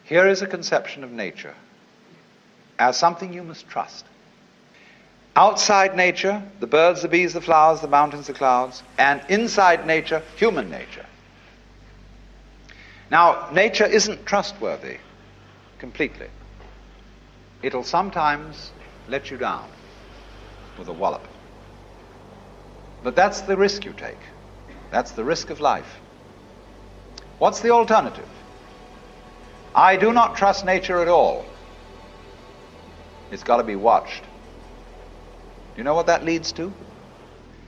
Here is a conception of nature as something you must trust. Outside nature, the birds, the bees, the flowers, the mountains, the clouds, and inside nature, human nature. Now, nature isn't trustworthy completely. It'll sometimes let you down with a wallop. But that's the risk you take. That's the risk of life. What's the alternative? I do not trust nature at all. It's got to be watched. Do you know what that leads to?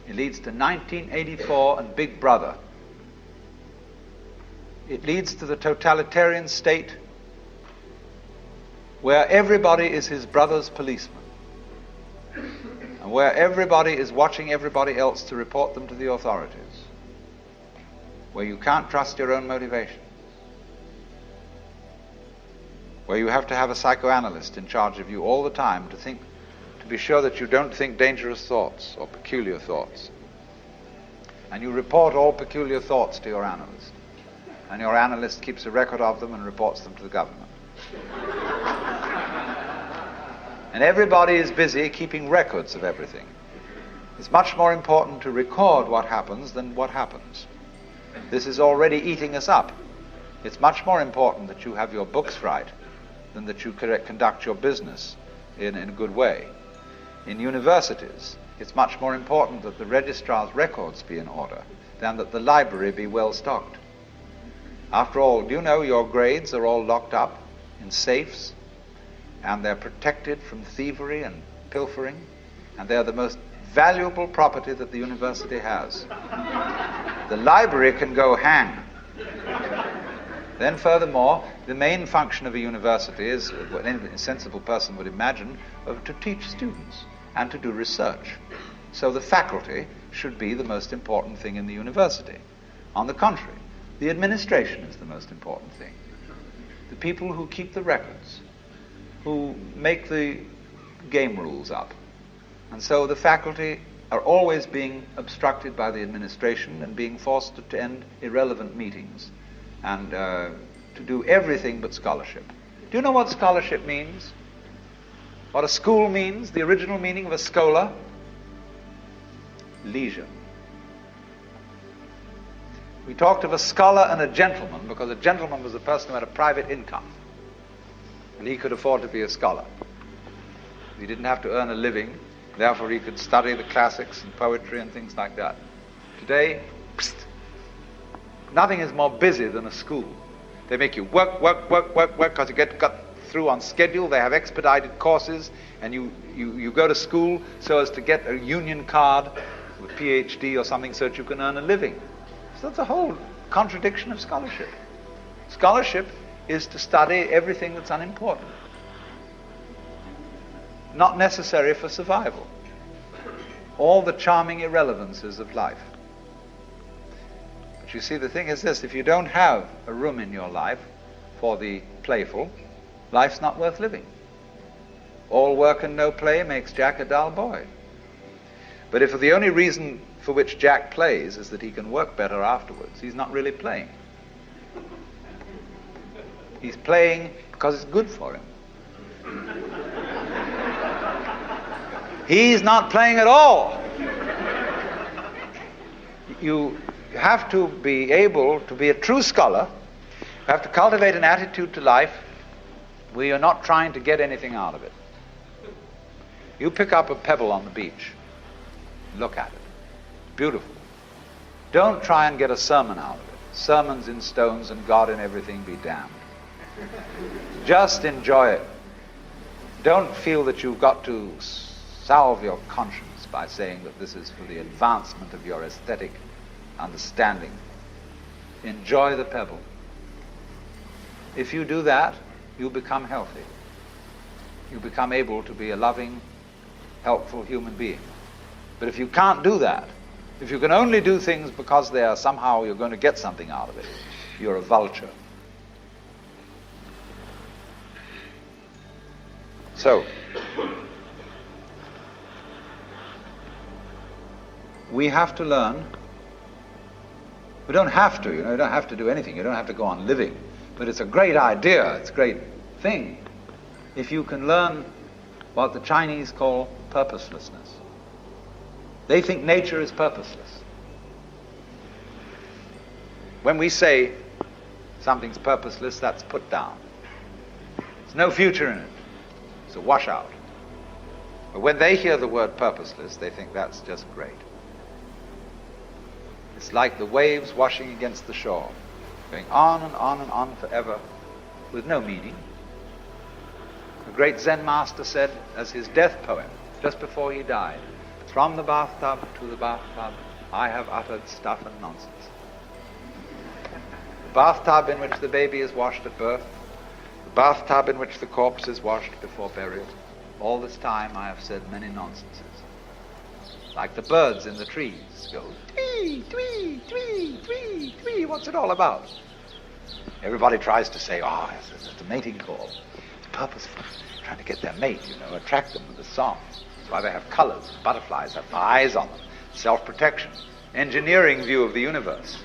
It leads to 1984 and Big Brother. It leads to the totalitarian state where everybody is his brother's policeman, and where everybody is watching everybody else to report them to the authorities, where you can't trust your own motivation, where you have to have a psychoanalyst in charge of you all the time to be sure that you don't think dangerous thoughts or peculiar thoughts. And you report all peculiar thoughts to your analyst. And your analyst keeps a record of them and reports them to the government. And everybody is busy keeping records of everything. It's much more important to record what happens than what happens. This is already eating us up. It's much more important that you have your books right than that you conduct your business in a good way. In universities, it's much more important that the registrar's records be in order than that the library be well stocked. After all, do you know your grades are all locked up in safes, and they're protected from thievery and pilfering, and they're the most valuable property that the university has. The library can go hang. Then furthermore, the main function of a university is, what any sensible person would imagine, to teach students and to do research. So the faculty should be the most important thing in the university. On the contrary, the administration is the most important thing. The people who keep the records, who make the game rules up. And so the faculty are always being obstructed by the administration and being forced to attend irrelevant meetings and to do everything but scholarship. Do you know what scholarship means? What a school means? The original meaning of a schola? Leisure. We talked of a scholar and a gentleman because a gentleman was a person who had a private income, and he could afford to be a scholar. He didn't have to earn a living, therefore he could study the classics and poetry and things like that. Today, nothing is more busy than a school. They make you work, because you get cut through on schedule. They have expedited courses, and you go to school so as to get a union card, a PhD or something, so that you can earn a living. So that's a whole contradiction of scholarship. Scholarship is to study everything that's unimportant, not necessary for survival. All the charming irrelevances of life. But you see, the thing is this: if you don't have a room in your life for the playful, life's not worth living. All work and no play makes Jack a dull boy. But if the only reason for which Jack plays is that he can work better afterwards, he's not really playing. He's playing because it's good for him. He's not playing at all. You have to be able to be a true scholar. You have to cultivate an attitude to life where you're not trying to get anything out of it. You pick up a pebble on the beach, look at it. Beautiful. Don't try and get a sermon out of it. Sermons in stones and God in everything be damned. Just enjoy it. Don't feel that you've got to salve your conscience by saying that this is for the advancement of your aesthetic understanding. Enjoy the pebble. If you do that, you become healthy. You become able to be a loving, helpful human being. But if you can't do that, if you can only do things because they are somehow you're going to get something out of it, you're a vulture. So, we have to learn. We don't have to, you don't have to do anything. You don't have to go on living. But it's a great idea, it's a great thing, if you can learn what the Chinese call purposelessness. They think nature is purposeless. When we say something's purposeless, that's put down. There's no future in it. It's a washout. But when they hear the word purposeless, they think that's just great. It's like the waves washing against the shore, going on and on and on forever with no meaning. A great Zen master said as his death poem, just before he died, "From the bathtub to the bathtub, I have uttered stuff and nonsense." The bathtub in which the baby is washed at birth, the bathtub in which the corpse is washed before burial, all this time I have said many nonsenses. Like the birds in the trees go, twee, twee, twee, twee, twee. What's it all about? Everybody tries to say, oh, it's a mating call. It's purposeful. Trying to get their mate, attract them with a song. That's why they have colors. Butterflies have eyes on them. Self-protection. Engineering view of the universe.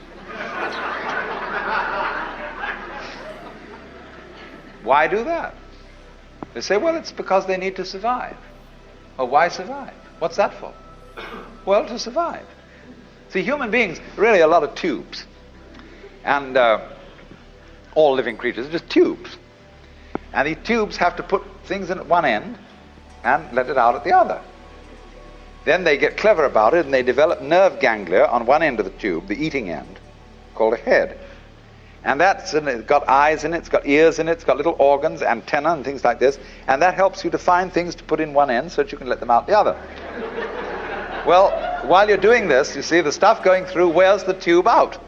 Why do that? They say, well, it's because they need to survive. Oh, why survive? What's that for? Well, to survive. See, human beings are really a lot of tubes. And all living creatures are just tubes. And these tubes have to put things in at one end and let it out at the other. Then they get clever about it and they develop nerve ganglia on one end of the tube, the eating end, called a head. And it's got eyes in it, it's got ears in it, it's got little organs, antenna and things like this. And that helps you to find things to put in one end so that you can let them out the other. Well, while you're doing this, you see the stuff going through wears the tube out.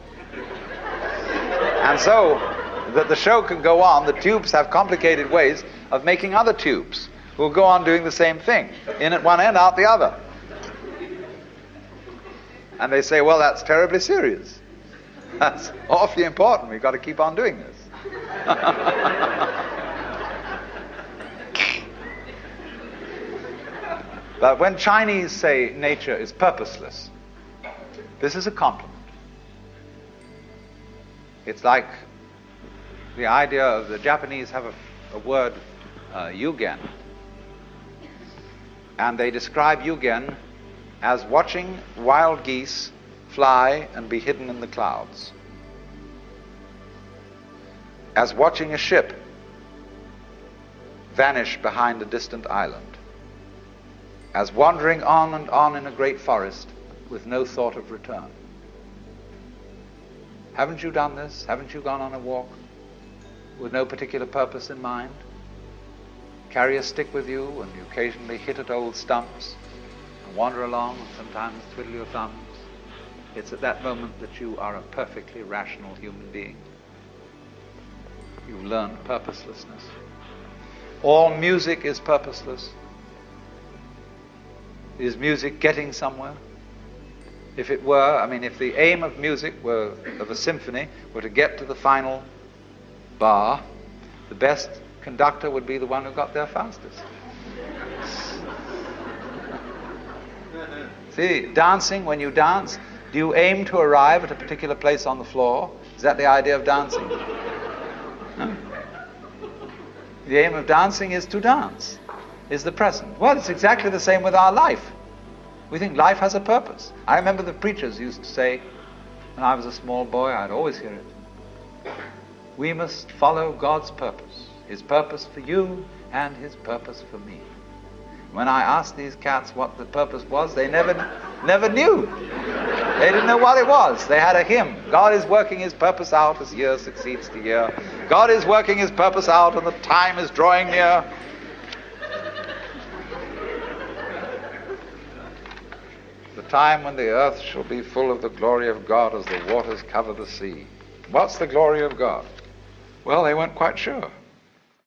And so that the show can go on, the tubes have complicated ways of making other tubes who will go on doing the same thing. In at one end, out the other. And they say, well, that's terribly serious. That's awfully important. We've got to keep on doing this. But when Chinese say nature is purposeless, this is a compliment. It's like the idea of the Japanese have a word, yugen. And they describe yugen as watching wild geese fly and be hidden in the clouds. As watching a ship vanish behind a distant island. As wandering on and on in a great forest with no thought of return. Haven't you done this? Haven't you gone on a walk with no particular purpose in mind? Carry a stick with you and you occasionally hit at old stumps and wander along and sometimes twiddle your thumbs. It's at that moment that you are a perfectly rational human being. You've learned purposelessness. All music is purposeless. Is music getting somewhere? If it were, if the aim of music of a symphony were to get to the final bar, the best conductor would be the one who got there fastest. See, dancing, when you dance, do you aim to arrive at a particular place on the floor? Is that the idea of dancing? No. The aim of dancing is to dance, is the present. Well, it's exactly the same with our life. We think life has a purpose. I remember the preachers used to say, when I was a small boy, I'd always hear it. We must follow God's purpose. His purpose for you and his purpose for me. When I asked these cats what the purpose was, they never knew. They didn't know what it was. They had a hymn. God is working his purpose out as year succeeds to year. God is working his purpose out and the time is drawing near. The time when the earth shall be full of the glory of God as the waters cover the sea. What's the glory of God? Well, they weren't quite sure.